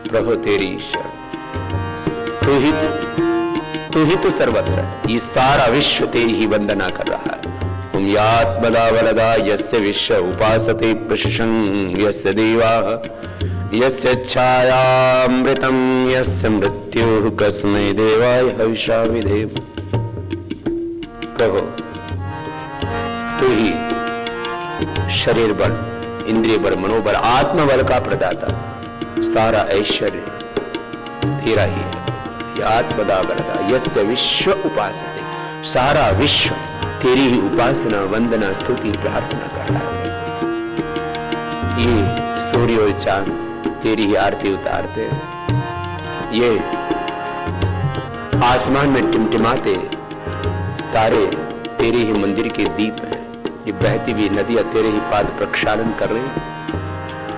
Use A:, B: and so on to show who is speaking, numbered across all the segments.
A: प्रभु तेरी शरण, तू ही तो सर्वत्र है। ये सारा विश्व तेरी ही वंदना कर रहा है। तुम यात्मदा वलदा यस्य विश्व उपासते प्रशंसं यस्य देवाः यस्य छायामृतं यस्य मृत्युः कस्मै देवाय हविषा विधेम। प्रभु तू ही शरीर बल, इंद्रिय बल, मनोबल, आत्मबल का प्रदाता, सारा ऐश्वर्य तेरा ही है। आत्मदा बलदा यस्य विश्व उपासते, सारा विश्व तेरी ही उपासना, वंदना, स्तुति, प्रार्थना कर रहा है। ये सूर्य और चांद तेरी ही आरती उतारते हैं। ये आसमान में टिमटिमाते तारे तेरे ही मंदिर के दीप हैं। ये बहती हुई नदियां तेरे ही पाद प्रक्षालन कर रही हैं।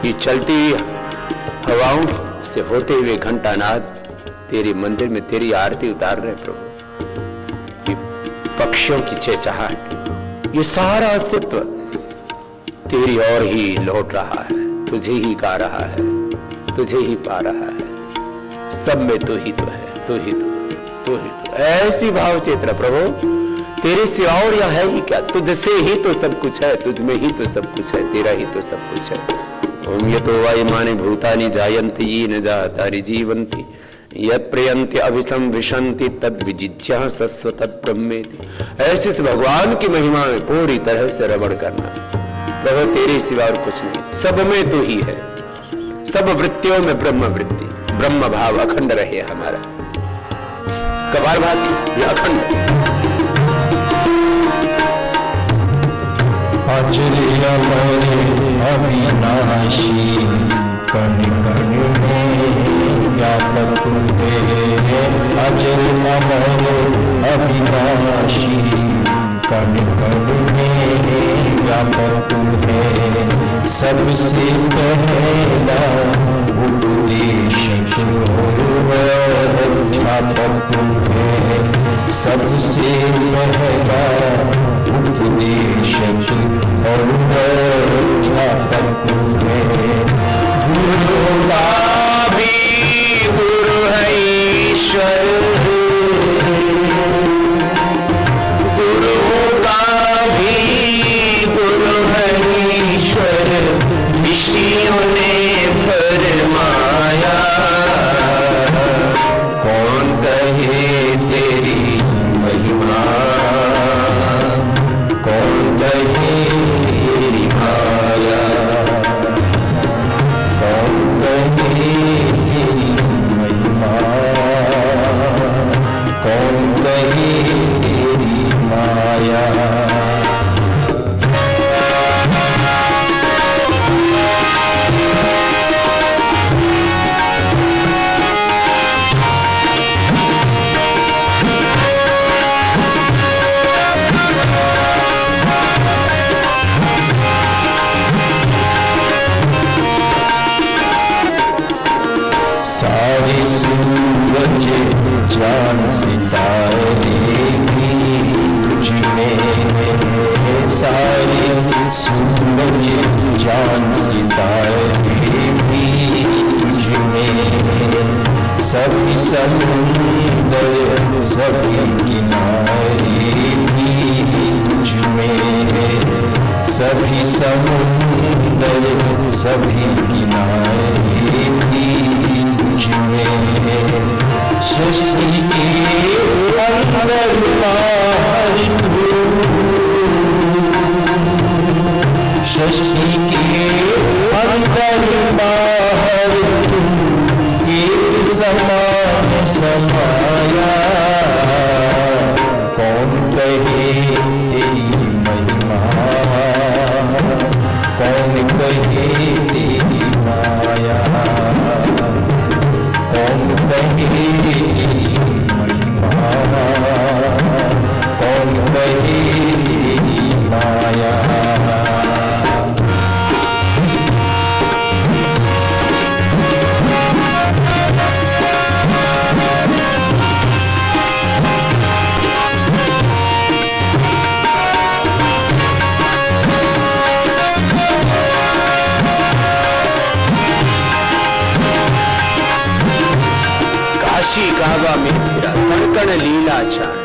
A: ये चलती हवाओं से होते हुए घंटानाद तेरे मंदिर में तेरी आरती उतार रहे प्रभु। ये पक्षियों की चहचहाट, ये सारा अस्तित्व तेरी ओर ही लौट रहा है, तुझे ही गा रहा है, तुझे ही पा रहा है। सब में तू ही तो है, तू ही तो ऐसी भाव चेतना प्रभु तेरे से और या है ही क्या? तुझसे ही तो सब कुछ है, तुझ में ही तो सब कुछ है, तेरा ही तो सब कुछ है। ओम यतो वायुमानि भूतानि जायन्ति येन जातानि जीवन्ति यत् प्रयन्ति अभिसं विशन्ति तद् विजिज्ञाः सस्व तत् ब्रह्मेति। ऐसे से भगवान की महिमा में पूरी तरह से रमण करना प्रभु, तेरे सिवा और कुछ नहीं। सब में तू ही है, सब वृत्तियों में ब्रह्म वृत्ति, ब्रह्म भाव अखंड रहे हमारा। कपालभाति अखंड
B: अजर अमर अविनाशी कण कण में व्यापक है। अजर अमर अविनाशी कण कण में व्यापक है। सबसे पहला उपदेशक अध्यापक है। सबसे पहला उपदेशक और अध्यापक है। गुरु का भी गुरु है ईश्वर, गुरु का भी गुरु है ईश्वर, ऋषियों ने फरमाया। कौन कहे तेरी महिमा, कौन कहे तेरी माया, कौन कहे तेरी महिमा, कौन कहे तेरी माया। सारे सूरज चांद सितारे भी तुझ में, सारे सूरज चांद सितारे भी तुझ में। सभी समुंदर सभी किनारे भी तुझ में, सभी समुंदर सभी किनारे भी तुझ में। सृष्टि के अंदर बाहर, सृष्टि के अंदर बाहर एक समान समाया। कौन कहे तेरी महिमा, कौन कहे तेरी माया, कौन कहे तेरी महिमा, कौन कहे तेरी माया।
A: काशी कावा में फिरा कण लीला छान,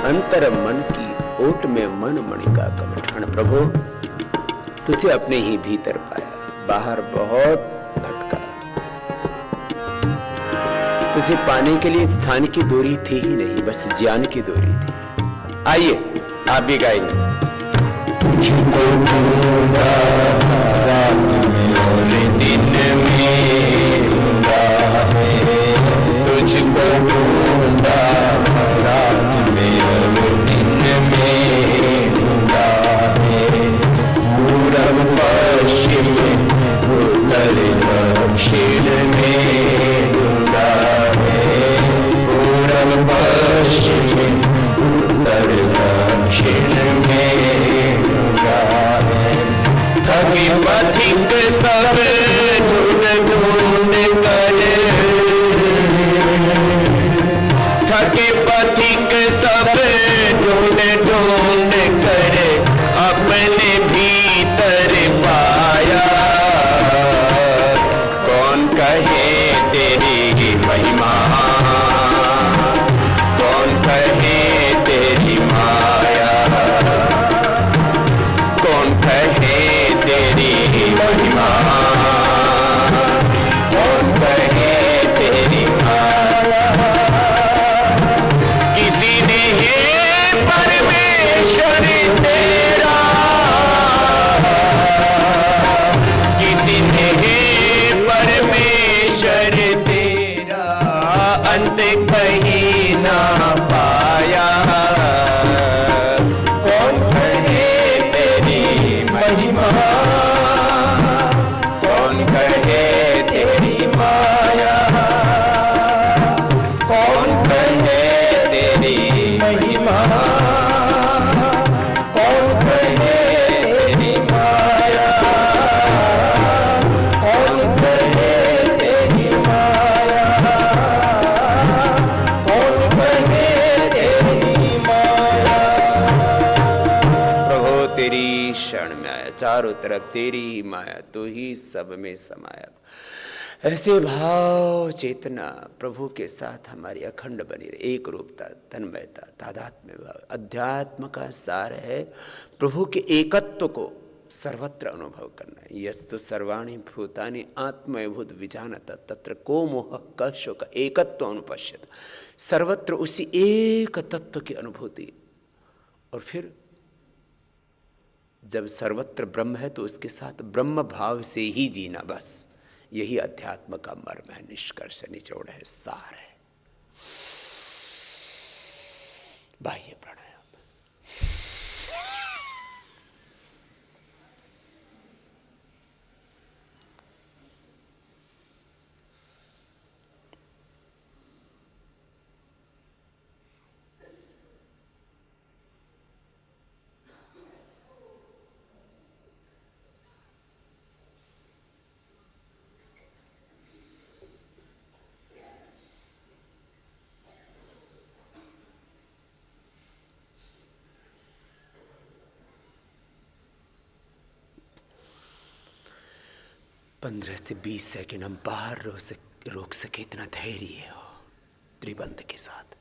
A: अंतर मन की ओट में मन मणि का कमठान। प्रभु तुझे अपने ही भीतर पाया, बाहर बहुत भटका। तुझे पाने के लिए स्थान की दूरी थी ही नहीं, बस ज्ञान की दूरी थी। आइए आप भी गाएंगे।
B: तुझको ढूंढा रात में और दिन में ढूंढा है, तुझको ढूंढा रात में और दिन में ढूंढा है। पूरब पश्चिम उत्तर दक्षिण में ढूंढा है, पूरब पश्चिम उत्तर दक्षिण में ढूंढा है। थके पथिक सब ढूंढ ढूंढ कर, थके पथिक सब ढूंढ ढूंढ कर अपने भीतर पाया। कौन कहे तेरी महिमा, कौन कहे तेरी माया, कौन कहे तेरी महिमा, कौन कहे तेरी माया। किसी ने हे परमेश्वर तेरा, किसी ने हे परमेश्वर तेरा अंत कहीं ना पाया। कौन कहे तेरी महिमा, कौन कहे तेरी माया, कौन कहे तेरी महिमा, कौन कहे तेरी माया, कौन कहे तेरी माया, कौन कहे तेरी माया।
A: प्रभु तेरी शरण में आया, चारों तरफ तेरी ही माया, तू ही सब में समाया। ऐसे भाव चेतना प्रभु के साथ हमारी अखंड बनी रहे। एक रूपता, तन्मयता, तादात्म्य भाव, अध्यात्म का सार है प्रभु के एकत्व को सर्वत्र अनुभव करना है। यस्तु सर्वाणि भूतानि आत्मभूत विजानत तत्र को मोह क शोक एकत्व अनुपश्यत। सर्वत्र उसी एक तत्व की अनुभूति। और फिर जब सर्वत्र ब्रह्म है तो उसके साथ ब्रह्म भाव से ही जीना, बस यही अध्यात्म का मर्म है, निष्कर्ष निचोड़ है, सार है। बाह्य प्राणायाम। पंद्रह से 20 सेकंड हम बाहर रोक सके इतना धैर्य हो त्रिबंध के साथ।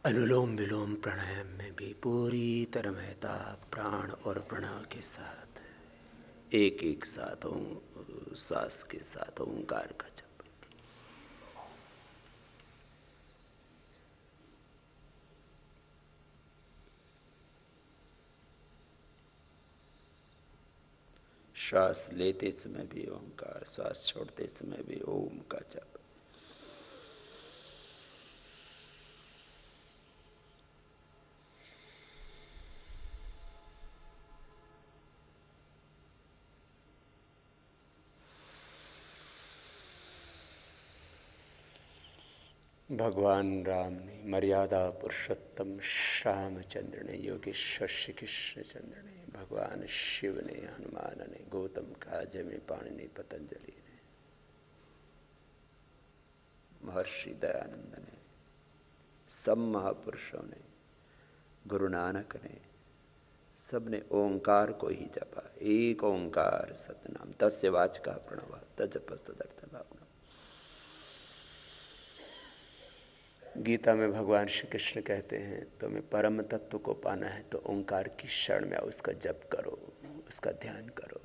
A: अनुलोम विलोम प्राणायाम में भी पूरी तन्मयता प्राण और प्रणव के साथ एक एक साथ सांस के साथ ओंकार का जप। श्वास लेते समय भी ओंकार, श्वास छोड़ते समय भी ओम का जप। भगवान राम ने, मर्यादा पुरुषोत्तम श्यामचंद्र ने, योगेश्वर श्री कृष्ण चंद्र ने, भगवान शिव ने, हनुमान ने, गौतम काज में पाणिनि, पतंजलि ने, महर्षि दयानंद ने, सब महापुरुषों ने, गुरु नानक ने, सबने ओंकार को ही जपा। एक ओंकार सतनाम तस्य वाचका प्रणव तजपस्तदर्थ भावना। गीता में भगवान श्री कृष्ण कहते हैं तुम्हें परम तत्व को पाना है तो ओंकार की शरण में आओ, उसका जप करो, उसका ध्यान करो।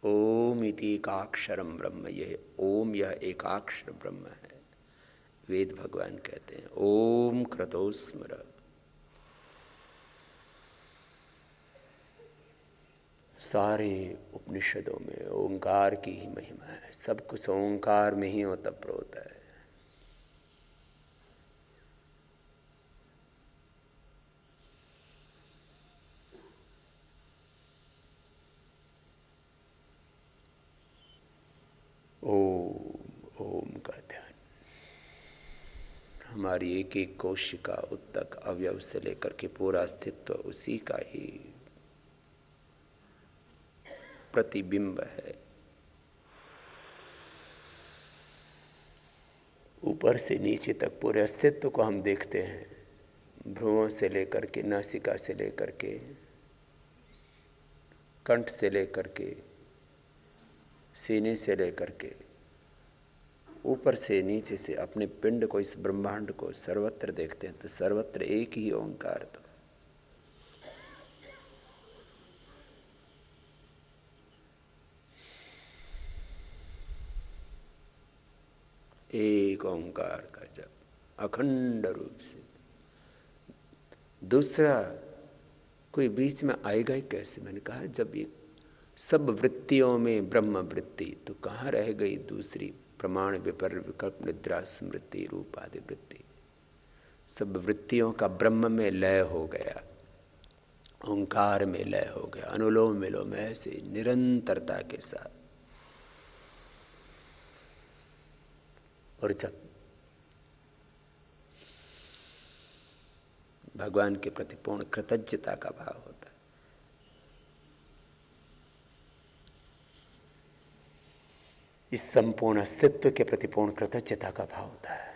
A: ओम इति एकाक्षरम ब्रह्म, यह ओम, यह एकाक्षर ब्रह्म है। वेद भगवान कहते हैं ओम क्रतो स्मर। सारे उपनिषदों में ओंकार की ही महिमा है। सब कुछ ओंकार में ही ओतप्रोत है। ओम का ध्यान हमारी एक एक कोशिका उत्तक अवयव से लेकर के पूरा अस्तित्व उसी का ही प्रतिबिंब है। ऊपर से नीचे तक पूरे अस्तित्व को हम देखते हैं। भ्रुवों से लेकर के, नासिका से लेकर के, कंठ से लेकर के, सीने से लेकर के, ऊपर से नीचे से अपने पिंड को, इस ब्रह्मांड को सर्वत्र देखते हैं तो सर्वत्र एक ही ओंकार। तो एक ओंकार का जप अखंड रूप से। दूसरा कोई बीच में आएगा ही कैसे? मैंने कहा जब ये सब वृत्तियों में ब्रह्म वृत्ति, तो कहां रह गई दूसरी प्रमाण विपर विकल्प निद्रा स्मृति रूप आदि वृत्ति? सब वृत्तियों का ब्रह्म में लय हो गया, ओंकार में लय हो गया। अनुलोम विलोम ऐसे निरंतरता के साथ। और जब भगवान के प्रति पूर्ण कृतज्ञता का भाव होता है, इस संपूर्ण अस्तित्व के प्रति पूर्ण कृतज्ञता का भाव होता है,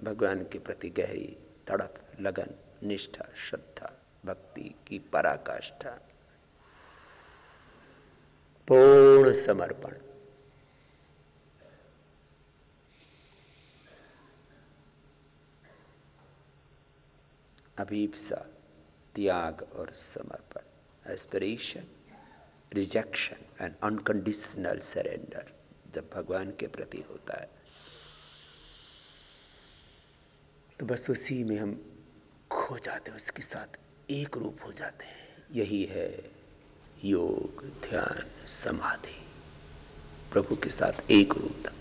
A: भगवान के प्रति गहरी तड़प, लगन, निष्ठा, श्रद्धा, भक्ति की पराकाष्ठा, पूर्ण समर्पण। अभीप्सा, त्याग और समर्पण, aspiration, rejection and unconditional surrender जब भगवान के प्रति होता है तो बस उसी में हम खो जाते हैं, उसके साथ एक रूप हो जाते हैं। यही है योग, ध्यान, समाधि, प्रभु के साथ एक रूपता।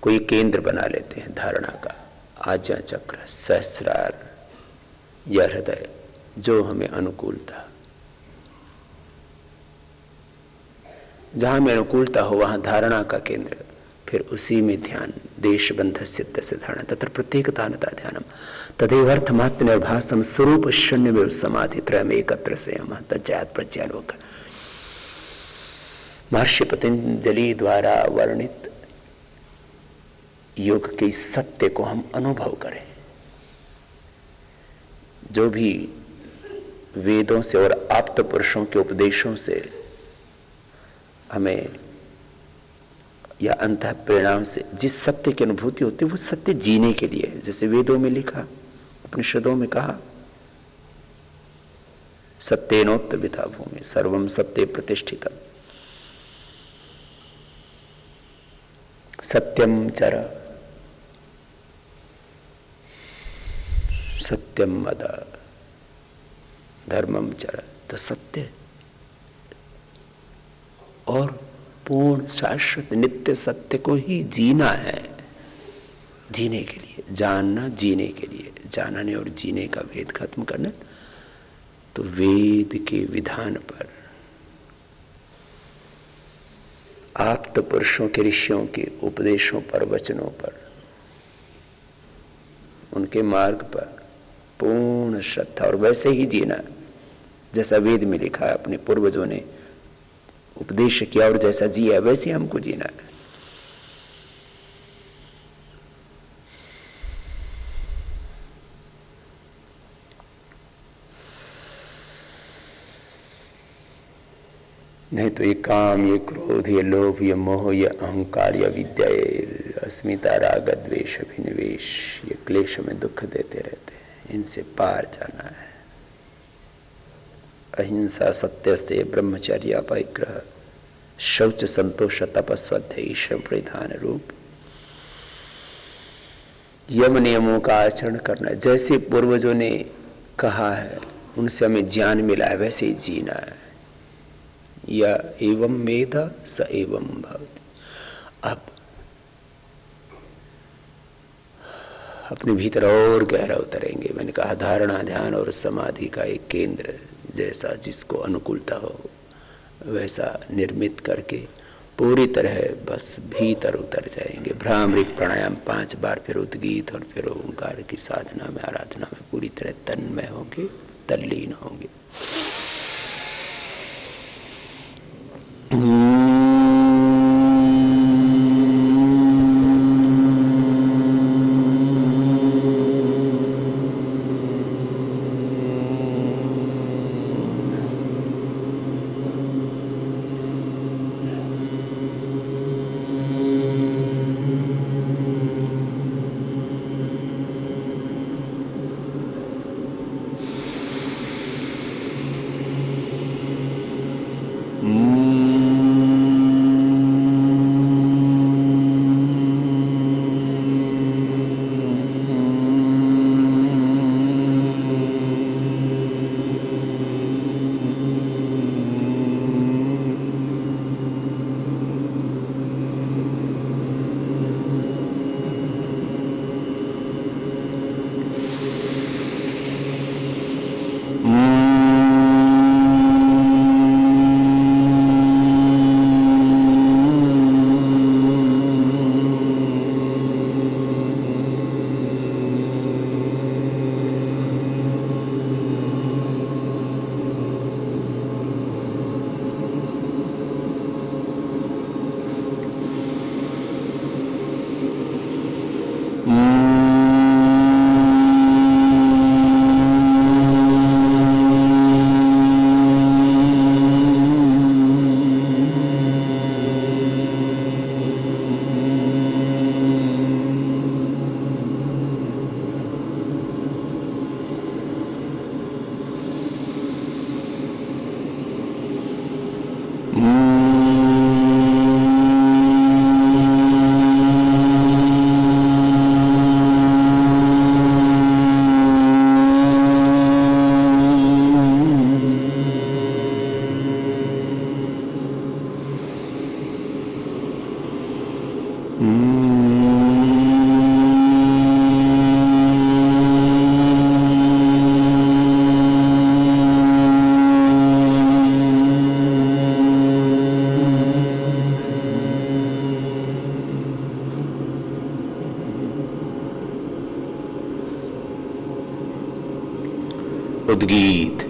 A: कोई केंद्र बना लेते हैं धारणा का, आज्ञा चक्र, सहस्रार या हृदय, जो हमें अनुकूलता, जहां में अनुकूलता हो वहां धारणा का केंद्र, फिर उसी में ध्यान। देश बंध सिद्ध से धारणा तत्र प्रत्येकतानता ध्यानम तदेवर्थ निर्भासम स्वरूप शून्य में समाधि त्रयम एकत्र से हम तज्जात प्रज्ञालोक। महर्षि पतंजलि द्वारा वर्णित योग के सत्य को हम अनुभव करें। जो भी वेदों से और आप्त पुरुषों के उपदेशों से हमें या अंतः परिणाम से जिस सत्य की अनुभूति होती है वो सत्य जीने के लिए है। जैसे वेदों में लिखा, उपनिषदों में कहा, सत्येनोत्तविता भूमि सर्वम सत्ये प्रतिष्ठितम, सत्यम चर सत्यम वद धर्मम चर। तो सत्य और पूर्ण शाश्वत नित्य सत्य को ही जीना है, जीने के लिए, जानना जीने के लिए, जानने और जीने का भेद खत्म करना। तो वेद के विधान पर, आप्त पुरुषों के, ऋषियों के उपदेशों पर, वचनों पर, उनके मार्ग पर पूर्ण श्रद्धा और वैसे ही जीना जैसा वेद में लिखा है, अपने पूर्वजों ने उपदेश किया और जैसा जिया वैसे हमको जीना है। नहीं तो ये काम, ये क्रोध, ये लोभ, ये मोह, ये अहंकार, ये विद्या, ये अस्मिता, राग, द्वेष, अभिनिवेश, ये क्लेश में दुख देते रहते हैं। इनसे पार जाना है। अहिंसा, सत्यस्तेय, ब्रह्मचर्य, अपरिग्रह, शौच, संतोष, तपस्वाध्याय, ईश्वर परिधान रूप यम नियमों का आचरण करना। जैसे पूर्वजों ने कहा है, उनसे हमें ज्ञान मिला है, वैसे ही जीना है। या एवं वेद स एवं भवति। अब अपने भीतर और गहरा उतरेंगे। मैंने कहा धारणा, ध्यान और समाधि का एक केंद्र जैसा जिसको अनुकूलता हो वैसा निर्मित करके पूरी तरह बस भीतर उतर जाएंगे। भ्रामरिक प्राणायाम 5 बार, फिर उद्गीत और फिर ओंकार की साधना में, आराधना में पूरी तरह तन्मय होंगे, तल्लीन होंगे। उद्गीत।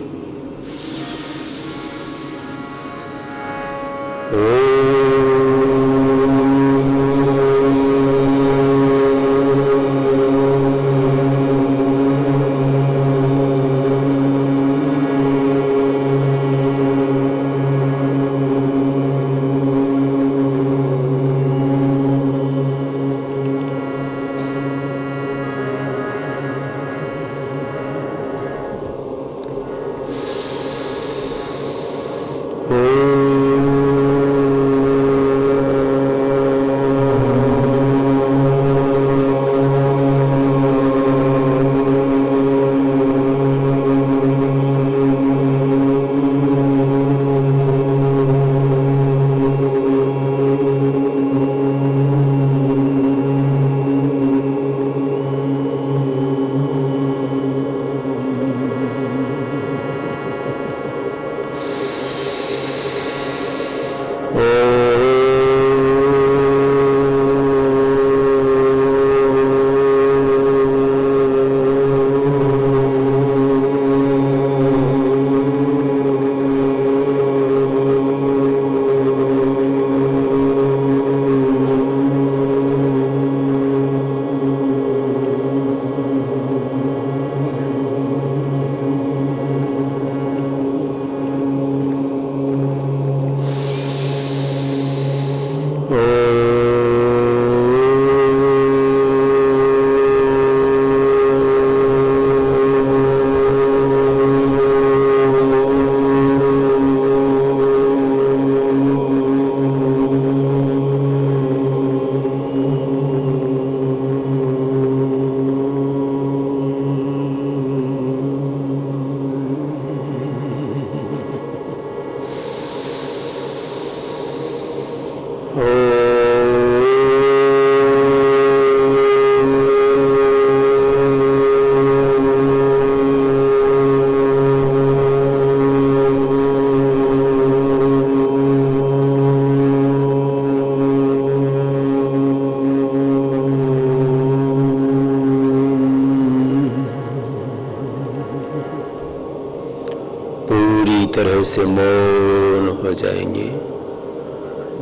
A: तरह से मौन हो जाएंगे।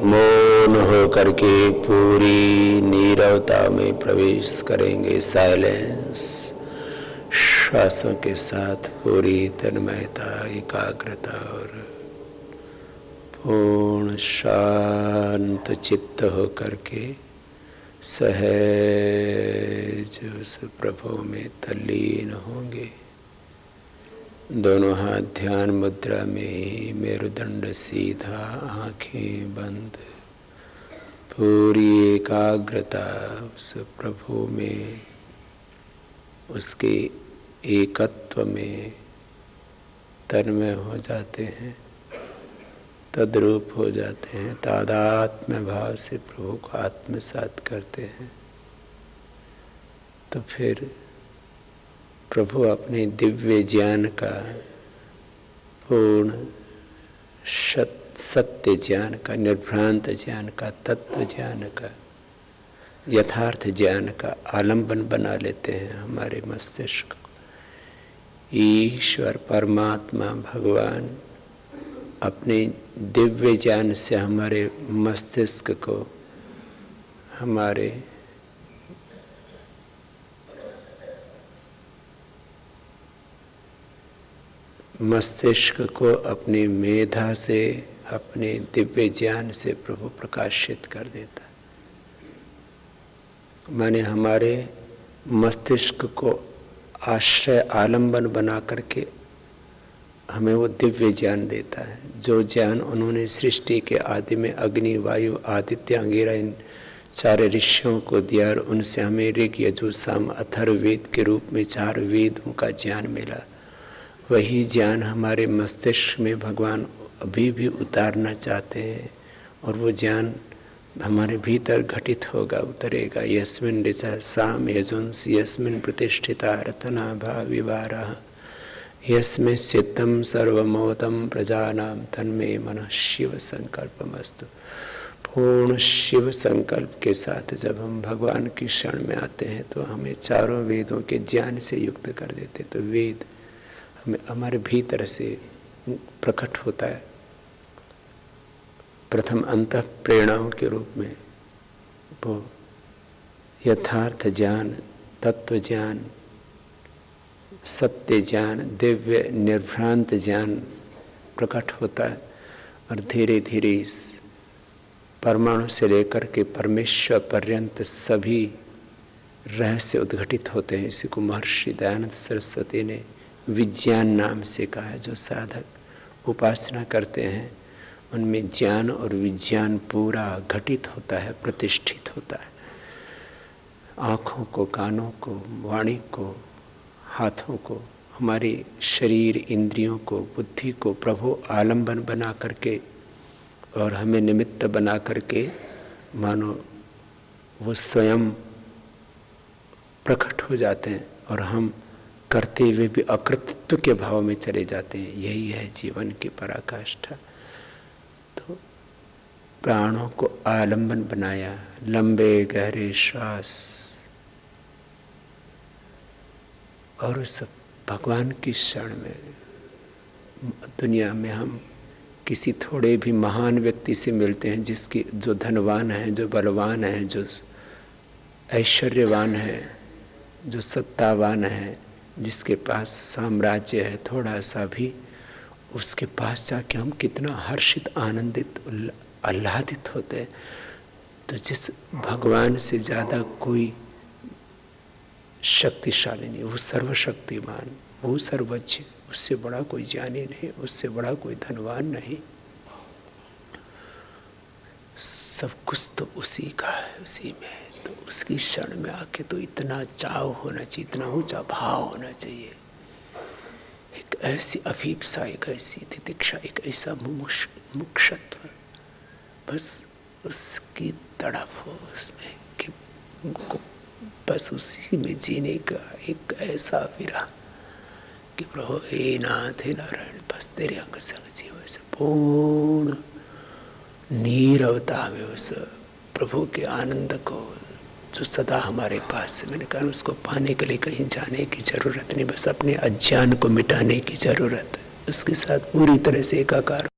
A: मौन हो करके पूरी नीरवता में प्रवेश करेंगे। साइलेंस, श्वासों के साथ पूरी तन्मयता, एकाग्रता और पूर्ण शांत चित्त हो करके सहज उस प्रभु में तल्लीन होंगे। दोनों हाथ ध्यान मुद्रा में ही, मेरुदंड सीधा, आंखें बंद, पूरी एकाग्रता उस प्रभु में, उसके एकत्व में तन्मय हो जाते हैं, तद्रूप हो जाते हैं, तादात्म्य भाव से प्रभु को आत्मसात करते हैं। तो फिर प्रभु अपने दिव्य ज्ञान का, पूर्ण सत्य ज्ञान का, निर्भ्रांत ज्ञान का, तत्व ज्ञान का, यथार्थ ज्ञान का आलंबन बना लेते हैं हमारे मस्तिष्क को। ईश्वर परमात्मा भगवान अपने दिव्य ज्ञान से हमारे मस्तिष्क को, हमारे मस्तिष्क को अपनी मेधा से, अपने दिव्य ज्ञान से प्रभु प्रकाशित कर देता है। माने हमारे मस्तिष्क को आश्रय, आलंबन बना करके हमें वो दिव्य ज्ञान देता है, जो ज्ञान उन्होंने सृष्टि के आदि में अग्नि, वायु, आदित्य, अंगिरा इन चार ऋषियों को दिया, और उनसे हमें ऋग, यजुर, साम, अथर्ववेद के रूप में 4 वेदों का ज्ञान मिला। वही ज्ञान हमारे मस्तिष्क में भगवान अभी भी उतारना चाहते हैं, और वो ज्ञान हमारे भीतर घटित होगा, उतरेगा। यस्मिन् ऋचा साम यजुंसि यस्मिन् प्रतिष्ठिता रतना भाविवारः यस्मिन् सिद्धं सर्वमोदं प्रजानां तन्मे मनः शिव संकल्पमस्तु। पूर्ण शिव संकल्प के साथ जब हम भगवान की शरण में आते हैं तो हमें चारों वेदों के ज्ञान से युक्त कर देते। तो वेद हमें हमारे भीतर से प्रकट होता है, प्रथम अंतः प्रेरणाओं के रूप में। वो यथार्थ ज्ञान, तत्व ज्ञान, सत्य ज्ञान, दिव्य निर्भ्रांत ज्ञान प्रकट होता है, और धीरे धीरे इस परमाणु से लेकर के परमेश्वर पर्यंत सभी रहस्य उद्घटित होते हैं। इसी को महर्षि दयानंद सरस्वती ने विज्ञान नाम से कहा है। जो साधक उपासना करते हैं उनमें ज्ञान और विज्ञान पूरा घटित होता है, प्रतिष्ठित होता है। आँखों को, कानों को, वाणी को, हाथों को, हमारी शरीर, इंद्रियों को, बुद्धि को प्रभु आलंबन बना करके और हमें निमित्त बना करके मानो वो स्वयं प्रकट हो जाते हैं, और हम करते हुए भी अकृतित्व के भाव में चले जाते हैं। यही है जीवन की पराकाष्ठा। तो प्राणों को आलंबन बनाया, लंबे गहरे श्वास, और उस भगवान की शरण में। दुनिया में हम किसी थोड़े भी महान व्यक्ति से मिलते हैं जिसकी जो धनवान है, जो बलवान है, जो ऐश्वर्यवान है, जो सत्तावान है, जिसके पास साम्राज्य है थोड़ा सा भी, उसके पास जाके हम कितना हर्षित, आनंदित, आह्लादित होते हैं। तो जिस भगवान से ज्यादा कोई शक्तिशाली नहीं, वो सर्वशक्तिमान, वो सर्वज्ञ, उससे बड़ा कोई ज्ञानी नहीं, उससे बड़ा कोई धनवान नहीं। सब कुछ तो उसी का है, उसी में। तो उसकी शरण में आके तो इतना चाव होना चाहिए, इतना ऊंचा भाव होना चाहिए, एक ऐसी अभीप्सा, एक ऐसी तितिक्षा, एक ऐसा मुमुक्षत्व, बस उसकी तड़प हो उसमें कि बस उसी में जीने का एक ऐसा विरह कि प्रभु हे नाथ हे नारायण, बस तेरे अंग संग जीव, ऐसे पूर्ण नीरवता में उस प्रभु के आनंद को जो सदा हमारे पास है। मैंने कहा उसको पाने के लिए कहीं जाने की जरूरत नहीं, बस अपने अज्ञान को मिटाने की जरूरत है, उसके साथ पूरी तरह से एकाकार